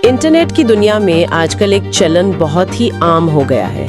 Internet की दुनिया में आजकल एक चलन बहुत ही आम हो गया है,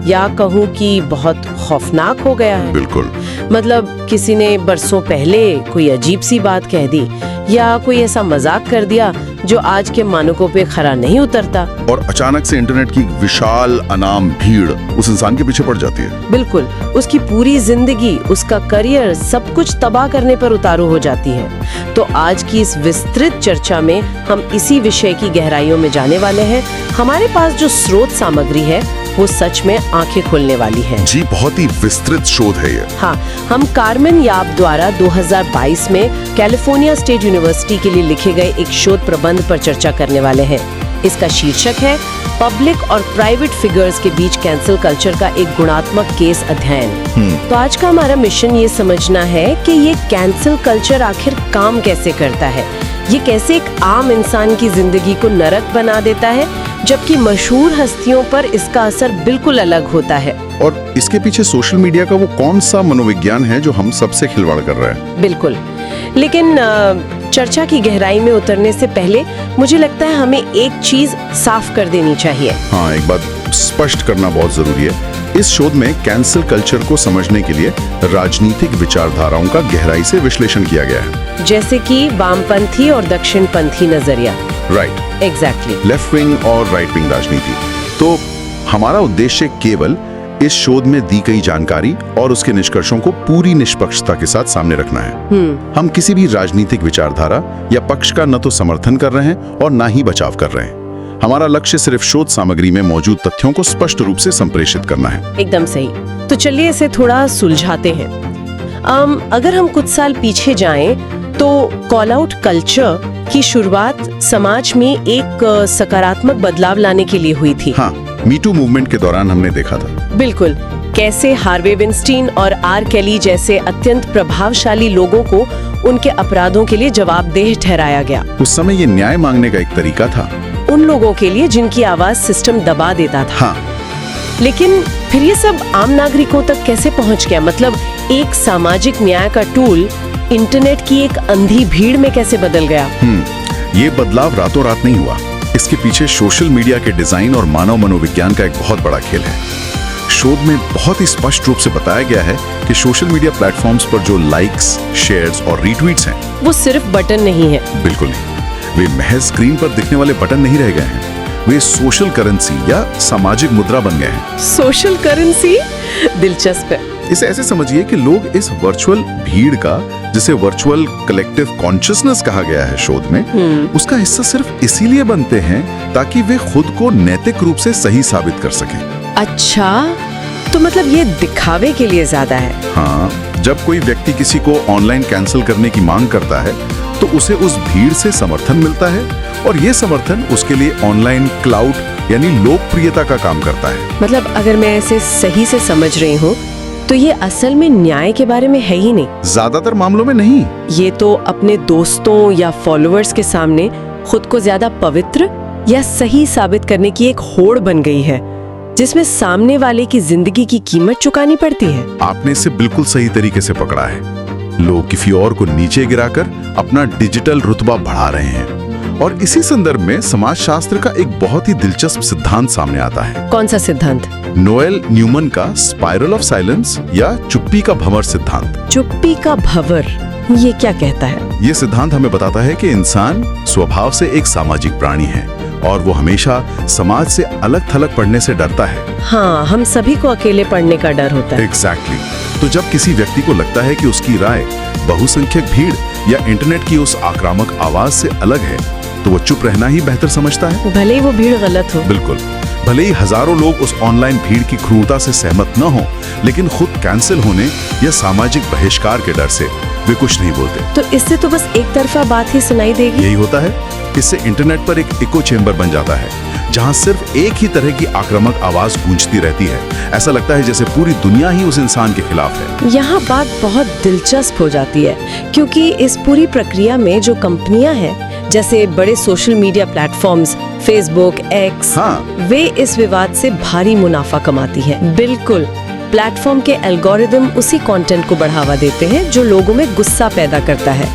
या कहूँ कि बहुत खौफनाक हो गया है। बिल्कुल। मतलब किसी ने बरसों पहले कोई अजीब सी बात कह दी या कोई ऐसा मजाक कर दिया जो आज के मानकों पे खरा नहीं उतरता, और अचानक से इंटरनेट की विशाल अनाम भीड़ उस इंसान के पीछे पड़ जाती है। बिल्कुल, उसकी पूरी जिंदगी, उसका करियर, सब कुछ तबाह करने पर उतारू हो जाती है। तो आज की इस विस्तृत चर्चा में हम इसी विषय की गहराइयों में जाने वाले हैं। हमारे पास जो स्रोत सामग्री है वो सच में आंखें खोलने वाली है। जी, बहुत ही विस्तृत शोध है ये। हाँ, हम कार्मेन याब द्वारा 2022 में कैलिफोर्निया स्टेट यूनिवर्सिटी के लिए लिखे गए एक शोध प्रबंध पर चर्चा करने वाले हैं। इसका शीर्षक है पब्लिक और प्राइवेट फिगर्स के बीच कैंसल कल्चर का एक गुणात्मक केस अध्ययन। तो आज का हमारा मिशन ये समझना है कि ये कैंसल कल्चर आखिर काम कैसे करता है, ये कैसे एक आम इंसान की जिंदगी को नरक बना देता है, जबकि मशहूर हस्तियों पर इसका असर बिल्कुल अलग होता है। और इसके पीछे सोशल मीडिया का वो कौन सा मनोविज्ञान है जो हम सबसे खिलवाड़ कर रहा है। बिल्कुल, लेकिन चर्चा की गहराई में उतरने से पहले मुझे लगता है हमें एक चीज साफ कर देनी चाहिए। हाँ, एक बात स्पष्ट करना बहुत जरूरी है। इस शोध में कैंसल कल्चर को समझने के लिए राजनीतिक विचारधाराओं का गहराई से विश्लेषण किया गया है, जैसे कि वामपंथी और दक्षिणपंथी नजरिया। Right, exactly. लेफ्ट विंग और राइट विंग राजनीति। तो हमारा उद्देश्य केवल इस शोध में दी गई जानकारी और उसके निष्कर्षों को पूरी निष्पक्षता के साथ सामने रखना है। हम किसी भी राजनीतिक विचारधारा या पक्ष का न तो समर्थन कर रहे हैं और ना ही बचाव कर रहे हैं। हमारा लक्ष्य सिर्फ शोध सामग्री में मौजूद तथ्यों को स्पष्ट रूप से संप्रेषित करना है। एकदम सही। तो चलिए इसे थोड़ा सुलझाते हैं। अगर हम कुछ साल पीछे जाएं तो कॉल आउट कल्चर की शुरुआत समाज में एक सकारात्मक बदलाव लाने के लिए हुई थी। हाँ, मीटू मूवमेंट के दौरान हमने देखा था। बिल्कुल, कैसे हार्वे विंस्टीन और आर केली जैसे अत्यंत प्रभावशाली लोगों को उनके अपराधों के लिए जवाबदेह ठहराया गया। उस समय ये न्याय मांगने का एक तरीका था उन लोगों के लिए जिनकी आवाज सिस्टम दबा देता था। हाँ। लेकिन फिर ये सब आम नागरिकों तक कैसे पहुंच गया? मतलब एक सामाजिक न्याय का टूल इंटरनेट की एक अंधी भीड़ में कैसे बदल गया? ये बदलाव रातों रात नहीं हुआ। इसके पीछे सोशल मीडिया के डिजाइन और मानव मनोविज्ञान का एक बहुत बड़ा खेल है। शोध में बहुत ही स्पष्ट रूप से बताया गया है कि सोशल मीडिया प्लेटफॉर्म्स पर जो लाइक्स, शेयर्स और रीट्वीट्स हैं, वो सिर्फ बटन नहीं है। बिल्कुल नहीं, वे महज स्क्रीन पर दिखने वाले बटन नहीं रह गए हैं। वे सोशल करेंसी या सामाजिक मुद्रा बन गए हैं। Social currency? दिलचस्प है। इसे ऐसे समझिए कि लोग इस वर्चुअल भीड़ का, जिसे वर्चुअल कलेक्टिव कॉन्शियसनेस कहा गया है शोध में, उसका हिस्सा सिर्फ इसीलिए बनते हैं ताकि वे खुद को नैतिक रूप से सही साबित कर सकें। अच्छा, तो मतलब ये दिखावे के लिए ज्यादा है। हाँ, जब कोई व्यक्ति किसी को ऑनलाइन कैंसिल करने की मांग करता है तो उसे उस भीड़ से समर्थन मिलता है, और ये समर्थन उसके लिए ऑनलाइन क्लाउड यानी लोकप्रियता का काम करता है। मतलब अगर मैं इसे सही से समझ रही हूँ तो ये असल में न्याय के बारे में है ही नहीं। ज्यादातर मामलों में नहीं। ये तो अपने दोस्तों या फॉलोअर्स के सामने खुद को ज्यादा पवित्र या सही साबित करने की एक होड़ बन गई है, जिसमें सामने वाले की जिंदगी की कीमत चुकानी पड़ती है। आपने इसे बिल्कुल सही तरीके से पकड़ा है। लोग किसी और को नीचे गिराकर अपना डिजिटल रुतबा बढ़ा रहे हैं। और इसी संदर्भ में समाजशास्त्र का एक बहुत ही दिलचस्प सिद्धांत सामने आता है। कौन सा सिद्धांत? नोएल न्यूमन का स्पाइरल ऑफ साइलेंस या चुप्पी का भंवर सिद्धांत। चुप्पी का भंवर, ये क्या कहता है? ये सिद्धांत हमें बताता है कि इंसान स्वभाव से एक सामाजिक प्राणी है और वो हमेशा समाज से अलग थलग पड़ने से डरता है। हाँ, हम सभी को अकेले पड़ने का डर होता है। एग्जैक्टली। तो जब किसी व्यक्ति को लगता है कि उसकी राय बहुसंख्यक भीड़ या इंटरनेट की उस आक्रामक आवाज से अलग है, तो वो चुप रहना ही बेहतर समझता है, भले ही वो भीड़ गलत हो। बिल्कुल, भले ही हजारों लोग उस ऑनलाइन भीड़ की क्रूरता से सहमत न हो, लेकिन खुद कैंसिल होने या सामाजिक बहिष्कार के डर से वे कुछ नहीं बोलते। तो इससे तो बस एक तरफा बात ही सुनाई देगी। यही होता है। इससे इंटरनेट पर एक इको चेंबर बन जाता है, जहां सिर्फ एक ही तरह की आक्रामक आवाज गूंजती रहती है। ऐसा लगता है जैसे पूरी दुनिया ही उस इंसान के खिलाफ है। यहाँ बात बहुत दिलचस्प हो जाती है, क्योंकि इस पूरी प्रक्रिया में जो कंपनियां हैं, जैसे बड़े social media platforms, Facebook, X, वे इस विवाद से भारी मुनाफा कमाती हैं। बिल्कुल, प्लेटफॉर्म के एल्गोरिदम उसी कंटेंट को बढ़ावा देते हैं जो लोगों में गुस्सा पैदा करता है।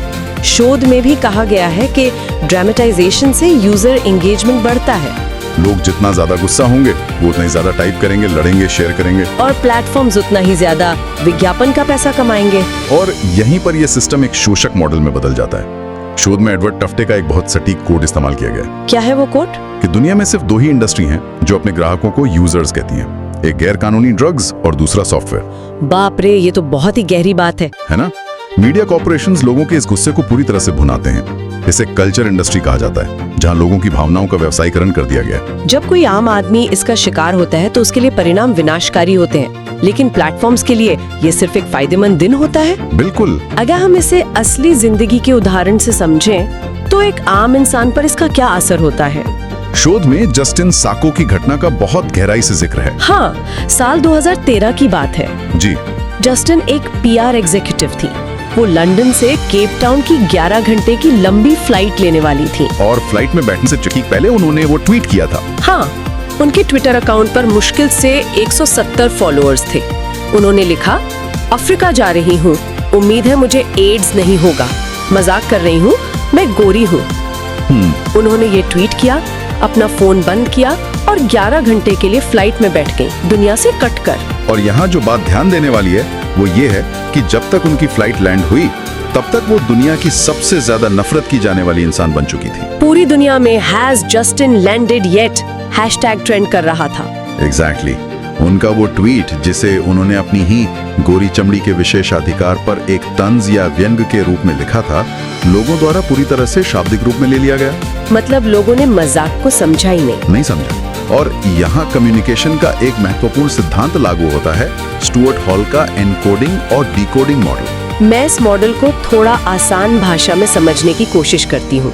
शोध में भी कहा गया है कि ड्रामेटाइजेशन से यूजर एंगेजमेंट बढ़ता है लोग जितना ज्यादा गुस्सा होंगे वो उतना ही ज्यादा टाइप करेंगे, लड़ेंगे, शेयर करेंगे, और प्लेटफॉर्म्स उतना ही ज्यादा विज्ञापन का पैसा कमाएंगे। और यहीं पर यह सिस्टम एक शोषक मॉडल में बदल जाता है। शोध में एडवर्ड टफ्टे का एक बहुत सटीक कोड इस्तेमाल किया गया है। क्या है वो कोड? कि दुनिया में सिर्फ 2 ही इंडस्ट्री हैं जो अपने ग्राहकों को यूजर्स कहती हैं, एक गैर कानूनी ड्रग्स और दूसरा सॉफ्टवेयर। बाप रे, ये तो बहुत ही गहरी बात है ना? मीडिया कॉर्पोरेशंस लोगों के इस गुस्से को पूरी तरह से भुनाते हैं। इसे कल्चर इंडस्ट्री कहा जाता है, जहां लोगों की भावनाओं का व्यवसायीकरण कर दिया गया है। जब कोई आम आदमी इसका शिकार होता है तो उसके लिए परिणाम विनाशकारी होते हैं, लेकिन प्लेटफॉर्म्स के लिए ये सिर्फ एक फायदेमंद दिन होता है। बिल्कुल। अगर हम इसे असली जिंदगी के उदाहरण से समझें, तो एक आम इंसान पर इसका क्या असर होता है? शोध में जस्टिन साको की घटना का बहुत गहराई से जिक्र है। हाँ, साल 2013 की बात है। जी। जस्टिन एक PR एग्जीक्यूटिव थी। वो लंदन से केप टाउन की 11 घंटे की लंबी फ्लाइट लेने वाली थी। और फ्लाइट में बैठने से ठीक पहले उन्होंने वो ट्वीट किया था। हाँ, उनके ट्विटर अकाउंट पर मुश्किल से 170 फॉलोअर्स थे। उन्होंने लिखा, अफ्रीका जा रही हूँ, उम्मीद है मुझे एड्स नहीं होगा, मजाक कर रही हूँ, मैं गोरी हूँ। उन्होंने ये ट्वीट किया, अपना फोन बंद किया और 11 घंटे के लिए फ्लाइट में बैठ गई, दुनिया से कट कर। और यहाँ जो बात ध्यान देने वाली है वो ये है कि जब तक उनकी फ्लाइट लैंड हुई तब तक वो दुनिया की सबसे ज्यादा नफरत की जाने वाली इंसान बन चुकी थी। पूरी दुनिया में has Justin landed yet hashtag trend कर रहा था। एग्जैक्टली। उनका वो ट्वीट जिसे उन्होंने अपनी ही गोरी चमड़ी के विशेषाधिकार पर एक तंज या व्यंग के रूप में लिखा था, लोगों द्वारा पूरी तरह से शाब्दिक रूप में ले लिया गया। मतलब लोगों ने मजाक को समझा ही नहीं समझा। और यहाँ कम्युनिकेशन का एक महत्वपूर्ण सिद्धांत लागू होता है, स्टुअर्ट हॉल का एनकोडिंग और डिकोडिंग मॉडल। मैं इस मॉडल को थोड़ा आसान भाषा में समझने की कोशिश करती हूँ।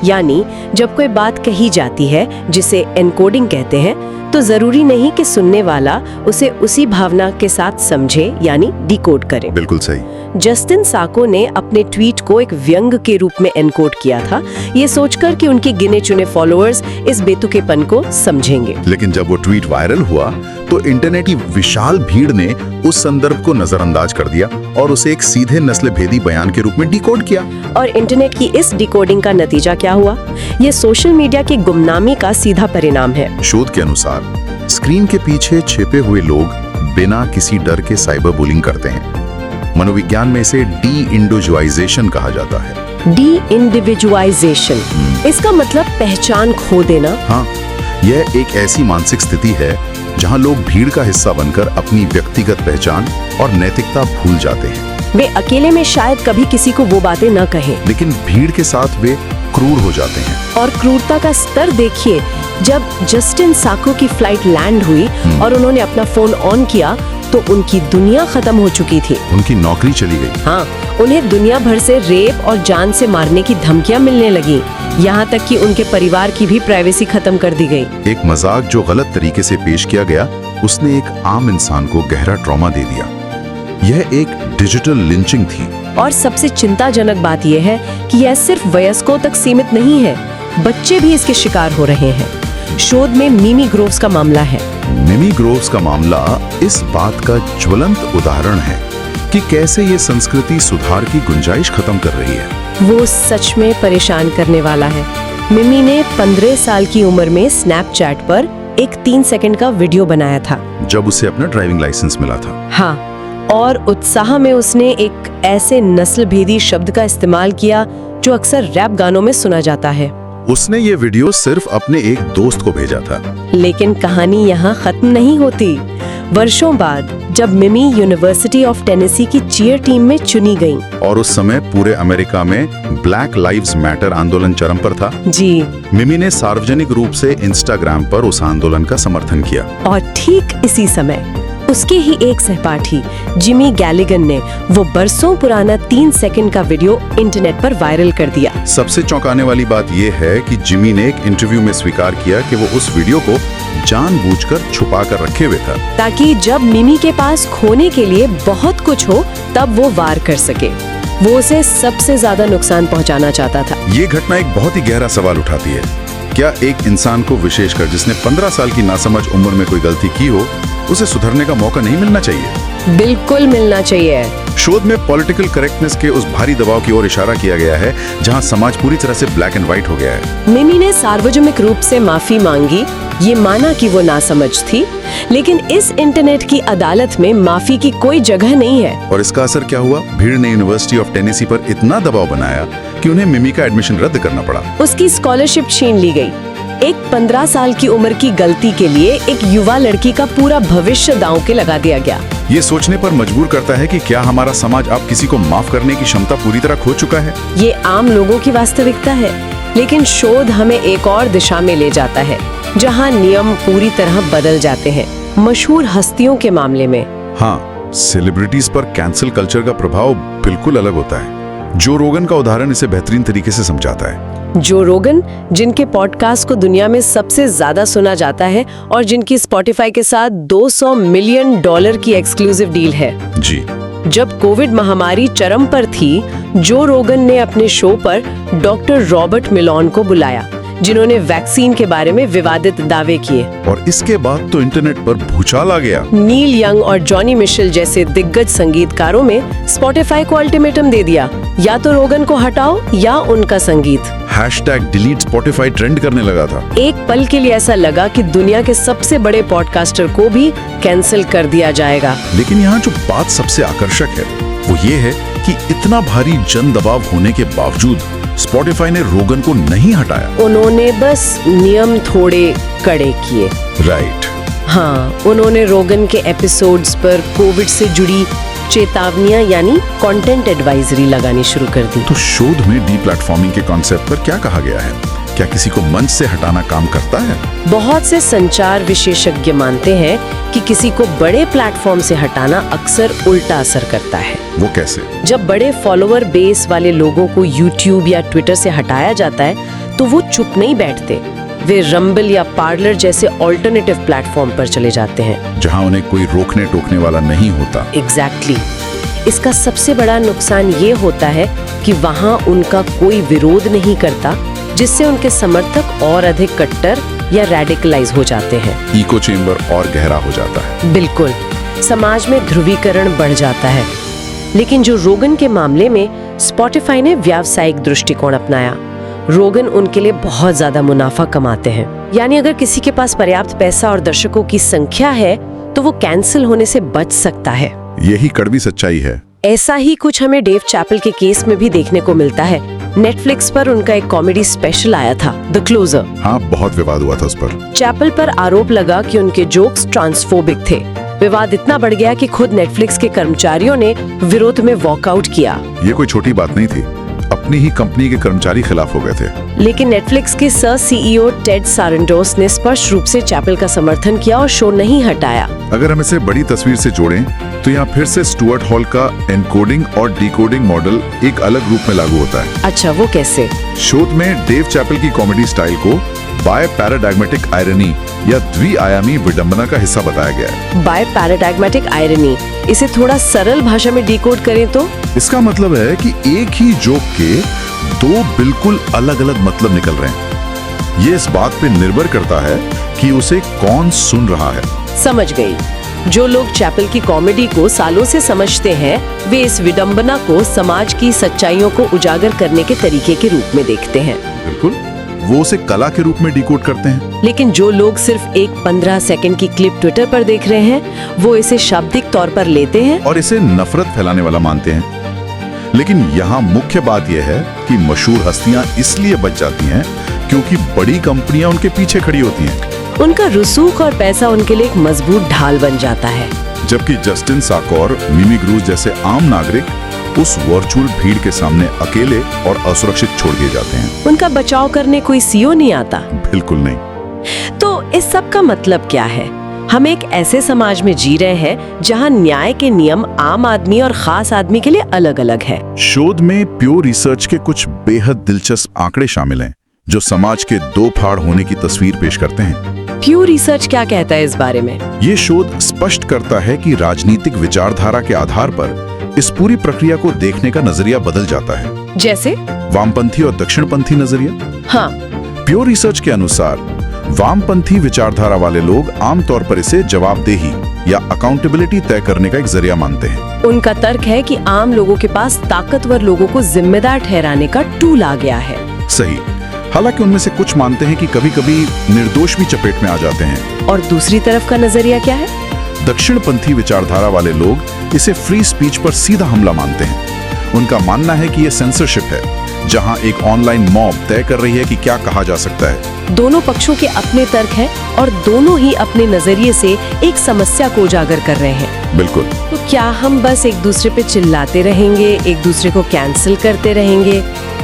यानी जब कोई बात कही जाती है जिसे एनकोडिंग कहते हैं, तो जरूरी नहीं कि सुनने वाला उसे उसी भावना के साथ समझे, यानी डिकोड करे। बिल्कुल सही। जस्टिन साको ने अपने ट्वीट को एक व्यंग के रूप में एनकोड किया था, ये सोचकर कि उनके गिने चुने फॉलोअर्स इस बेतुकेपन को समझेंगे। लेकिन जब वो ट्वीट वायरल हुआ तो इंटरनेट की विशाल भीड़ ने उस संदर्भ को नजरअंदाज कर दिया और उसे एक सीधे नस्ल भेदी बयान के रूप में डिकोड किया। और इंटरनेट की इस डिकोडिंग का नतीजा क्या हुआ? ये सोशल मीडिया की गुमनामी का सीधा परिणाम है। शोध के अनुसार स्क्रीन के पीछे छिपे हुए लोग बिना किसी डर के साइबर बुलिंग करते हैं। मनोविज्ञान में इसे डी-इंडिविजुअलाइजेशन कहा जाता है। डी-इंडिविजुअलाइजेशन, इसका मतलब पहचान खो देना। हाँ, यह एक ऐसी मानसिक स्थिति है जहां लोग भीड़ का हिस्सा बनकर अपनी व्यक्तिगत पहचान और नैतिकता भूल जाते हैं। वे अकेले में शायद कभी किसी को वो बातें न कहें, लेकिन भीड़ के साथ वे क्रूर हो जाते हैं। और क्रूरता का स्तर देखिए, जब जस्टिन साको की फ्लाइट लैंड हुई और उन्होंने अपना फोन ऑन किया तो उनकी दुनिया खत्म हो चुकी थी। उनकी नौकरी चली गई। हाँ, उन्हें दुनिया भर से रेप और जान से मारने की धमकियां मिलने लगी, यहाँ तक कि उनके परिवार की भी प्राइवेसी खत्म कर दी गई। एक मजाक जो गलत तरीके से पेश किया गया, उसने एक आम इंसान को गहरा ट्रॉमा दे दिया। यह एक डिजिटल लिंचिंग थी। और सबसे चिंताजनक बात यह है कि यह सिर्फ वयस्कों तक सीमित नहीं है, बच्चे भी इसके शिकार हो रहे हैं। शोध में मिमी ग्रोव्स का मामला है। मिमी ग्रोव्स का मामला इस बात का ज्वलंत उदाहरण है कि कैसे ये संस्कृति सुधार की गुंजाइश खत्म कर रही है। वो सच में परेशान करने वाला है। मिमी ने 15 साल की उम्र में स्नैपचैट पर एक 3 सेकंड का वीडियो बनाया था, जब उसे अपना ड्राइविंग लाइसेंस मिला था। हाँ, और उत्साह में उसने एक ऐसे नस्ल भेदी शब्द का इस्तेमाल किया जो अक्सर रैप गानों में सुना जाता है। उसने ये वीडियो सिर्फ अपने एक दोस्त को भेजा था। लेकिन कहानी यहाँ खत्म नहीं होती। वर्षों बाद जब मिमी यूनिवर्सिटी ऑफ टेनेसी की चीयर टीम में चुनी गई, और उस समय पूरे अमेरिका में ब्लैक लाइव्स मैटर आंदोलन चरम पर था जी, मिमी ने सार्वजनिक रूप से इंस्टाग्राम पर उस आंदोलन का समर्थन किया। और ठीक इसी समय उसके ही एक सहपाठी जिमी गैलिगन ने वो बरसों पुराना 3 सेकंड का वीडियो इंटरनेट पर वायरल कर दिया। सबसे चौंकाने वाली बात यह है कि जिमी ने एक इंटरव्यू में स्वीकार किया कि वो उस वीडियो को जानबूझकर छुपा कर रखे हुए था, ताकि जब मिमी के पास खोने के लिए बहुत कुछ हो तब वो वार कर सके। वो उसे सबसे ज्यादा नुकसान पहुंचाना चाहता था। ये घटना एक बहुत ही गहरा सवाल उठाती है। क्या एक इंसान को, विशेषकर जिसने 15 साल की नासमझ उम्र में कोई गलती की हो, उसे सुधरने का मौका नहीं मिलना चाहिए? बिल्कुल मिलना चाहिए। शोध में पॉलिटिकल करेक्टनेस के उस भारी दबाव की ओर इशारा किया गया है जहां समाज पूरी तरह से ब्लैक एंड व्हाइट हो गया है। मिमी ने सार्वजनिक रूप से माफी मांगी, ये माना कि वो नासमझ थी, लेकिन इस इंटरनेट की अदालत में माफी की कोई जगह नहीं है। और इसका असर क्या हुआ? भीड़ ने यूनिवर्सिटी ऑफ टेनेसी पर इतना दबाव बनाया कि उन्हें मिमी का एडमिशन रद्द करना पड़ा। उसकी स्कॉलरशिप छीन ली गई। एक 15 साल की उम्र की गलती के लिए एक युवा लड़की का पूरा भविष्य दांव पे लगा दिया गया। ये सोचने पर मजबूर करता है कि क्या हमारा समाज अब किसी को माफ करने की क्षमता पूरी तरह खो चुका है? ये आम लोगों की वास्तविकता है, लेकिन शोध हमें एक और दिशा में ले जाता है, जहां नियम पूरी तरह बदल जाते हैं। मशहूर हस्तियों के मामले में हाँ, सेलिब्रिटीज पर कैंसल कल्चर का प्रभाव बिल्कुल अलग होता है। जो रोगन का उदाहरण इसे बेहतरीन तरीके से समझाता है। जो रोगन, जिनके पॉडकास्ट को दुनिया में सबसे ज्यादा सुना जाता है और जिनकी स्पॉटिफाई के साथ $200 मिलियन की एक्सक्लूसिव डील है। जी। जब कोविड महामारी चरम पर थी, जो रोगन ने अपने शो पर डॉक्टर रॉबर्ट मिलोन को बुलाया, जिन्होंने वैक्सीन के बारे में विवादित दावे किए। और इसके बाद तो इंटरनेट पर भूचाल आ गया। नील यंग और जॉनी मिशेल जैसे दिग्गज संगीतकारों में स्पॉटिफाई को अल्टीमेटम दे दिया, या तो रोगन को हटाओ या उनका संगीत। #delete Spotify ट्रेंड करने लगा था। एक पल के लिए ऐसा लगा कि दुनिया के सबसे बड़े पॉडकास्टर को भी कैंसिल कर दिया जाएगा। लेकिन यहाँ जो बात सबसे आकर्षक है वो ये है कि इतना भारी जन दबाव होने के बावजूद Spotify ने रोगन को नहीं हटाया। उन्होंने बस नियम थोड़े कड़े किए। राइट। हाँ, उन्होंने रोगन के एपिसोड्स पर कोविड से जुड़ी चेतावनियां यानी कंटेंट एडवाइजरी लगानी शुरू कर दी। तो शोध में डीप्लेटफॉर्मिंग के कॉन्सेप्ट पर क्या कहा गया है? क्या किसी को मंच से हटाना काम करता है? बहुत से संचार विशेषज्ञ मानते हैं कि किसी को बड़े प्लेटफॉर्म से हटाना अक्सर उल्टा असर करता है। वो कैसे? जब बड़े फॉलोअर बेस वाले लोगों को यूट्यूब या ट्विटर से हटाया जाता है तो वो चुप नहीं बैठते, वे रंबल या पार्लर जैसे ऑल्टरनेटिव प्लेटफॉर्म पर चले जाते हैं, जहां उन्हें कोई रोकने टोकने वाला नहीं होता। एग्जैक्टली। इसका सबसे बड़ा नुकसान ये होता है कि वहां उनका कोई विरोध नहीं करता, जिससे उनके समर्थक और अधिक कट्टर या रेडिकलाइज हो जाते हैं। इको चेम्बर और गहरा हो जाता है। बिल्कुल, समाज में ध्रुवीकरण बढ़ जाता है। लेकिन जो रोगन के मामले में स्पॉटिफाई ने व्यावसायिक दृष्टिकोण अपनाया। रोगन उनके लिए बहुत ज्यादा मुनाफा कमाते हैं, यानी अगर किसी के पास पर्याप्त पैसा और दर्शकों की संख्या है तो वो कैंसिल होने से बच सकता है। यही कड़वी सच्चाई है। ऐसा ही कुछ हमें डेव चैपल के केस में भी देखने को मिलता है। नेटफ्लिक्स पर उनका एक कॉमेडी स्पेशल आया था, द क्लोजर। हाँ, बहुत विवाद हुआ था उस पर। चैपल पर आरोप लगा कि उनके जोक्स ट्रांसफोबिक थे। विवाद इतना बढ़ गया कि खुद नेटफ्लिक्स के कर्मचारियों ने विरोध में वॉकआउट किया। ये कोई छोटी बात नहीं थी, अपनी ही कंपनी के कर्मचारी खिलाफ हो गए थे। लेकिन नेटफ्लिक्स के CEO टेड सारंडोस ने स्पष्ट रूप से चैपल का समर्थन किया और शो नहीं हटाया। अगर हम इसे बड़ी तस्वीर से जोड़ें तो यहाँ फिर से स्टुअर्ट हॉल का एनकोडिंग और डिकोडिंग मॉडल एक अलग रूप में लागू होता है। अच्छा, वो कैसे? शोध में डेव चैपल की कॉमेडी स्टाइल को बाय पैराडायग्मेटिक आयरनी या द्विआयामी विडंबना का हिस्सा बताया गया है। बाय पैराडायग्मेटिक आयरनी, इसे थोड़ा सरल भाषा में डिकोड करें तो? इसका मतलब है कि एक ही जोक के दो बिल्कुल अलग अलग मतलब निकल रहे हैं। ये इस बात पे निर्भर करता है कि उसे कौन सुन रहा है। समझ गई। जो लोग चैपल की कॉमेडी को सालों से समझते हैं, वे इस विडंबना को समाज की सच्चाइयों को उजागर करने के तरीके के रूप में देखते हैं। बिल्कुल, वो उसे कला के रूप में डिकोड करते हैं। लेकिन जो लोग सिर्फ एक 15 सेकंड की क्लिप ट्विटर पर देख रहे हैं, वो इसे शाब्दिक तौर पर लेते हैं और इसे नफरत फैलाने वाला मानते हैं। लेकिन यहाँ मुख्य बात यह है कि मशहूर हस्तियां इसलिए बच जाती हैं क्योंकि बड़ी कंपनियां उनके पीछे खड़ी होती हैं। उनका रसूख और पैसा उनके लिए एक मजबूत ढाल बन जाता है। जबकि जस्टिन साकोर, मिमी ग्रूज जैसे आम नागरिक उस वर्चुअल भीड़ के सामने अकेले और असुरक्षित छोड़ दिए जाते हैं। उनका बचाव करने कोई CEO नहीं आता। बिल्कुल नहीं। तो इस सब का मतलब क्या है? हम एक ऐसे समाज में जी रहे हैं जहां न्याय के नियम आम आदमी और खास आदमी के लिए अलग अलग है। शोध में प्योर रिसर्च के कुछ बेहद दिलचस्प आंकड़े शामिल हैं जो समाज के दो फाड़ होने की तस्वीर पेश करते हैं। प्योर रिसर्च क्या कहता है इस बारे में? ये शोध स्पष्ट करता है कि राजनीतिक विचारधारा के आधार पर इस पूरी प्रक्रिया को देखने का नजरिया बदल जाता है। जैसे? वामपंथी और दक्षिणपंथी नजरिया। हाँ, प्योर रिसर्च के अनुसार वामपंथी विचारधारा वाले लोग आमतौर पर इसे जवाबदेही या अकाउंटेबिलिटी तय करने का एक जरिया मानते हैं। उनका तर्क है कि आम लोगों के पास ताकतवर लोगों को जिम्मेदार ठहराने का टूल आ गया है। सही। हालांकि उनमें से कुछ मानते हैं कि कभी-कभी निर्दोष भी चपेट में आ जाते हैं। और दूसरी तरफ का नजरिया क्या है? दक्षिणपंथी विचारधारा वाले लोग इसे फ्री स्पीच पर सीधा हमला मानते हैं। उनका मानना है कि यह सेंसरशिप है, जहां एक ऑनलाइन मॉब तय कर रही है कि क्या कहा जा सकता है। दोनों पक्षों के अपने तर्क हैं और दोनों ही अपने नजरिए से एक समस्या को उजागर कर रहे हैं। बिल्कुल। तो क्या हम बस एक दूसरे पे चिल्लाते रहेंगे, एक दूसरे को कैंसिल करते रहेंगे?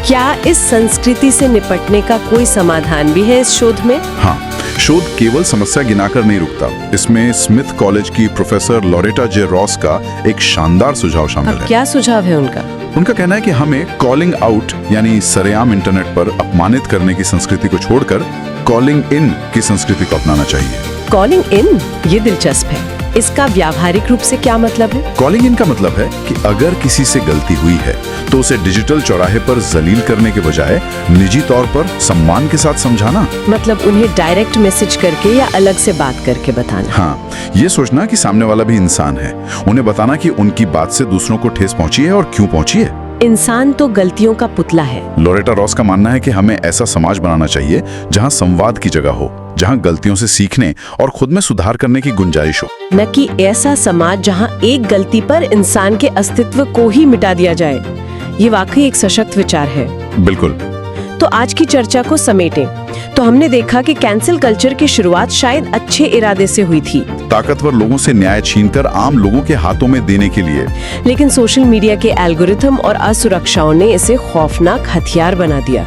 क्या इस संस्कृति से निपटने का कोई समाधान भी है इस शोध में? हाँ, शोध केवल समस्या गिनाकर नहीं रुकता। इसमें स्मिथ कॉलेज की प्रोफेसर लोरेटा जे रॉस का एक शानदार सुझाव शामिल है। क्या सुझाव है उनका? उनका कहना है कि हमें कॉलिंग आउट यानी सरेआम इंटरनेट पर अपमानित करने की संस्कृति को छोड़कर कॉलिंग इन की संस्कृति को अपनाना चाहिए। कॉलिंग इन, ये दिलचस्प है। इसका व्यावहारिक रूप से क्या मतलब है? कॉलिंग इन का मतलब है कि अगर किसी से गलती हुई है तो उसे डिजिटल चौराहे पर जलील करने के बजाय निजी तौर पर सम्मान के साथ समझाना। मतलब उन्हें डायरेक्ट मैसेज करके या अलग से बात करके बताना। हाँ, ये सोचना कि सामने वाला भी इंसान है, उन्हें बताना कि उनकी बात से दूसरों को ठेस पहुंची है और क्यों पहुंची है। इंसान तो गलतियों का पुतला है। लोरेटा रॉस का मानना है कि हमें ऐसा समाज बनाना चाहिए जहां संवाद की जगह हो, जहां गलतियों से सीखने और खुद में सुधार करने की गुंजाइश हो। न कि ऐसा समाज जहां एक गलती पर इंसान के अस्तित्व को ही मिटा दिया जाए। ये वाकई एक सशक्त विचार है। बिल्कुल। तो आज की चर्चा को समेटें तो हमने देखा कि कैंसिल कल्चर की शुरुआत शायद अच्छे इरादे से हुई थी, ताकतवर लोगों से न्याय छीनकर आम लोगों के हाथों में देने के लिए। लेकिन सोशल मीडिया के एल्गोरिथम और असुरक्षाओं ने इसे खौफनाक हथियार बना दिया।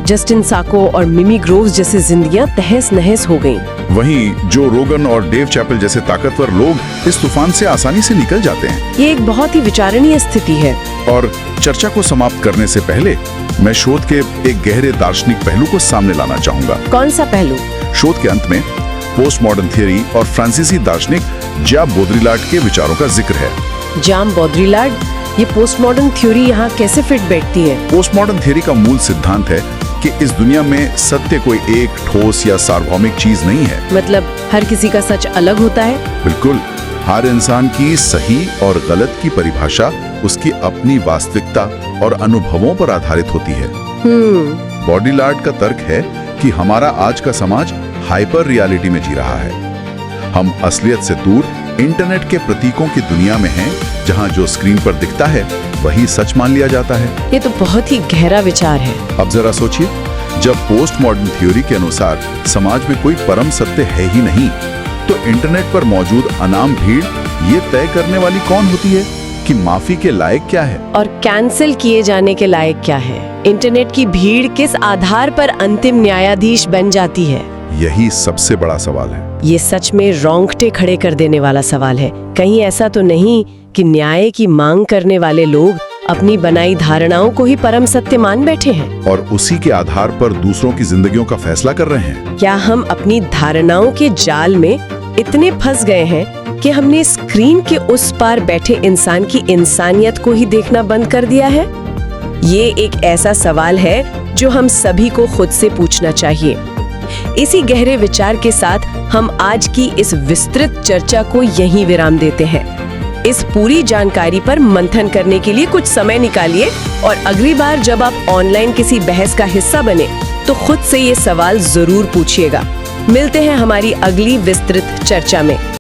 जस्टिन साको और मिमी ग्रोव्स जैसी जिंदगियां तहस नहस हो गईं। वहीं जो रोगन और डेव चैपल जैसे ताकतवर लोग इस तूफान से आसानी से निकल जाते हैं। ये एक बहुत ही विचारणीय स्थिति है। और चर्चा को समाप्त करने से पहले मैं शोध के एक गहरे दार्शनिक पहलू को सामने लाना चाहूंगा। कौन सा पहलू? शोध के अंत में पोस्ट मॉडर्न थियरी और फ्रांसीसी दार्शनिक जाम बोद्रिलार्ड के विचारों का जिक्र है। जाम बोद्रिलार्ड, ये पोस्ट मॉडर्न थ्योरी यहाँ कैसे फिट बैठती है? पोस्ट मॉडर्न थियरी का मूल सिद्धांत है कि इस दुनिया में सत्य कोई एक ठोस या सार्वभौमिक चीज नहीं है। मतलब हर किसी का सच अलग होता है? बिल्कुल। हर इंसान की सही और गलत की परिभाषा उसकी अपनी वास्तविकता और अनुभवों पर आधारित होती है। बोद्रिलार्ड का तर्क है कि हमारा आज का समाज हाइपर रियलिटी में जी रहा है। हम असलियत से दूर इंटरनेट के प्रतीकों की दुनिया में हैं, जहां जो स्क्रीन पर दिखता है वही सच मान लिया जाता है। ये तो बहुत ही गहरा विचार है। अब जरा सोचिए, जब पोस्ट मॉडर्न थ्योरी के अनुसार समाज में कोई परम सत्य है ही नहीं, तो इंटरनेट पर मौजूद अनाम भीड़ ये तय करने वाली कौन होती है कि माफी के लायक क्या है और कैंसिल किए जाने के लायक क्या है? इंटरनेट की भीड़ किस आधार पर अंतिम न्यायाधीश बन जाती है? यही सबसे बड़ा सवाल है। ये सच में रोंगटे खड़े कर देने वाला सवाल है। कहीं ऐसा तो नहीं कि न्याय की मांग करने वाले लोग अपनी बनाई धारणाओं को ही परम सत्य मान बैठे हैं और उसी के आधार पर दूसरों की जिंदगियों का फैसला कर रहे हैं? क्या हम अपनी धारणाओं के जाल में इतने फंस गए हैं कि हमने स्क्रीन के उस पार बैठे इंसान की इंसानियत को ही देखना बंद कर दिया है? ये एक ऐसा सवाल है जो हम सभी को खुद से पूछना चाहिए। इसी गहरे विचार के साथ हम आज की इस विस्तृत चर्चा को यहीं विराम देते हैं। इस पूरी जानकारी पर मंथन करने के लिए कुछ समय निकालिए और अगली बार जब आप ऑनलाइन किसी बहस का हिस्सा बने तो खुद से ये सवाल जरूर पूछिएगा। मिलते हैं हमारी अगली विस्तृत चर्चा में।